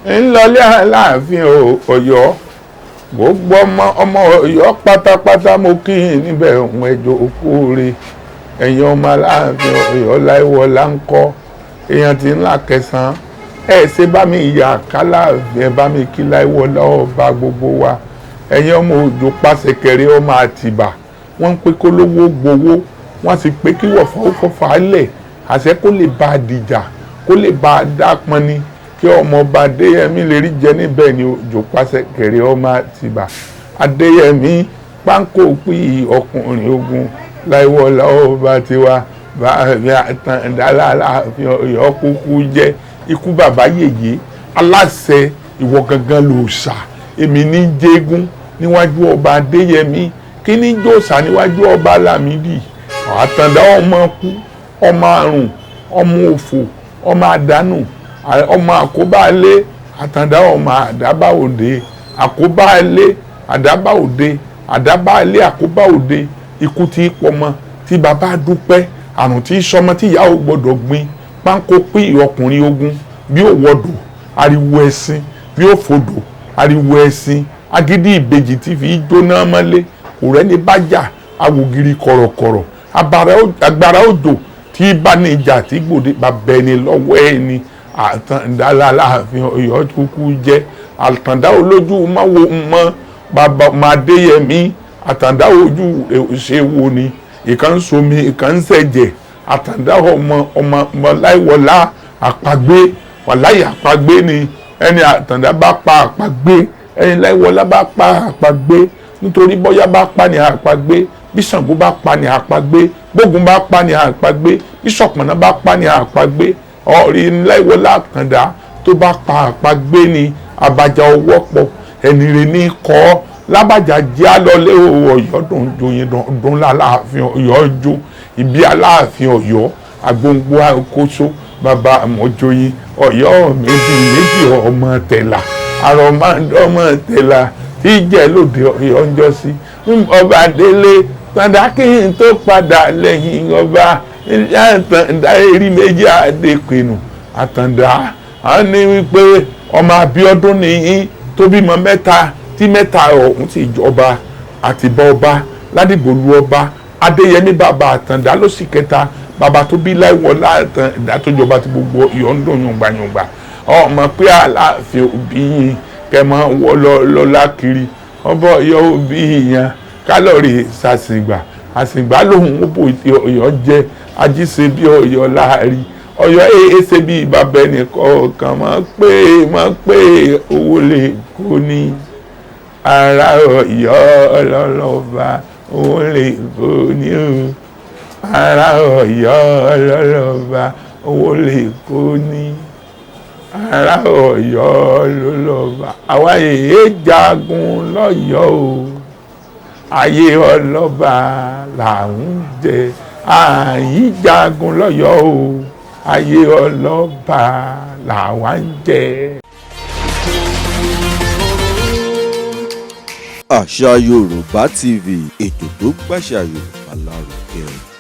ńlọlé Aláàfin Ọ̀yọ́ gbogbo ọmọ Ọ̀yọ́ pátápátá mo kí yín níbẹ̀ ohun ẹjọ́ okóore ẹ̀yin ọmọ Aláàfin Ọ̀yọ́ Láìwọlá ń kọ́ èèyàn tí ńlá kẹsàn-án ṣe bá mi ìyá kálàfin ẹ bá mi kí Láìwọlá ọba gbogbo wa ẹ̀yin ọmọ Òjó Pàṣẹkẹrẹ ọmọ Àtìbà wọ́n ń pé kó lówó gbowó wọ́n sì pé kí wọ́n fọwọ́ fà á lẹ̀ àṣẹ kó lè bá a dìjà kó lè bá a dápọn ni kí ọmọọba Adéyẹmí lè rí jẹ níbẹ̀ ni Òjó Pàṣẹkẹrẹ ọmọ Àtìbà Adéyẹmí pánkó pí ọkùnrin ogun Láìwọlá ọba tiwa bàbí Àtàndá Aláàfin Ọ̀yọ́ kúkú jẹ́ ikú bàbá yèyé aláṣẹ ìwọ gangan ló ṣà èmi ní jégún níwájú ọba Adéyẹmí kí ní jòsà níwájú ọba Lámídì Àtàndá ọmọ kú ọmọ àrùn ọmọ òfò ọmọ àdánù ọmọ àkóbálé Àtàndá ọmọ àdábá òde àkóbálé àdábá òde àdábálé àkóbá òde ikú tí pọmọ tí bàbá dúpẹ́ àrùn tí sọmọ tí ìyá ò gbọdọ̀ gbin pánkó pín ọkùnrin ogun bí ó wọdò ariwo ẹṣin bí ó fodò ariwo ẹṣin agídí ìbejì tí fi jóná mọ́lé kò rẹ́ni bájà awògiri kọ̀rọ̀kọ̀rọ̀ agbára òjò tí bá ní ìjà tí gbòde bàbá ẹni lọ́wọ́ ẹni Àtàndá Aláàfin Ọ̀yọ́ kúkú jẹ́ Àtàndá olójú máwo mọ́ bàbá Adéyẹmí Àtàndá ojú ṣe wo ni ìkan somi ìkan ṣẹ̀jẹ̀ Àtàndá ọmọ Láìwọlá àpagbé wàláyé àpagbé ni ẹni Àtàndá bá pa àpagbé ẹni Láìwọlá bá pa àpagbé nítorí bọ́yá bá pa ní àpagbé bí Ṣàngó bá pa ní àpagbé bógun bá pa ní àpagbé bí Ṣọ̀pọ̀nná bá pa ní àpagbé ọ̀rí Láìwọlá Àtàndá tó bá pa àpagbé ni àbàjá ọwọ́ pọ̀ ẹni rẹ̀ ní kọ́ lábàjá jẹ́ àlọ́lé Ọ̀yọ́ dùn dùn l'Aláàfin Ọ̀yọ́ jó ibi Aláàfin Ọ̀yọ́ agbóngbó àkóso bàbá àmọ́jọyìn Ọ̀yọ́ méjì ọmọ tẹ̀là àrọ̀mọdọ́mọ tẹ̀là tí jẹ́ lóde Ọ̀yọ́ ń jọ sí ọba délé pàdákì tó padà lẹ́yìn ọba Àtàndá erí méjì àdépinnu Àtàndá á ní wípé ọmọ Abíọ́dún nìyí tó bímọ mẹ́ta tí mẹ́ta ọ̀hún ti jọba Àtìbà ọba Ládìgbòlú ọba Adéyẹmí bàbá Àtàndá ló sì kẹta bàbá tó bí Láìwọlá Àtàndá tó jọba ti gbogbo Ọ̀yọ́ ń dùn yùngbàyùngbà ọmọ pé Aláàfin òbí yín kẹmọ wọ lọlá kiri ọbọ Ọ̀yọ́ òbí yín kálọ̀rì sàṣìgbà àṣìgbà lòun ó bò Ọ̀yọ́ jẹ ajíṣe bí Ọ̀yọ́ láàrin Ọ̀yọ́ èéṣe bí bàbá ẹnìkan mọ̀ pé owó lè kó ní ara Ọ̀yọ́ ọlọ́lọ́ba owó lè kó ní o ara Ọ̀yọ́ ọlọ́lọ́ba owó lè kó ní ara Ọ̀yọ́ ọlọ́lọ́ba àwa èé jagun lọ́yọ́ o ayé ọlọ́ba là ń jẹ àyí jagun lọ́yọ́ o ayé ọlọ́ba làwa ń jẹ. Àṣà Yorùbá TV, ètò tó gbàṣà Yorùbá lárugẹ.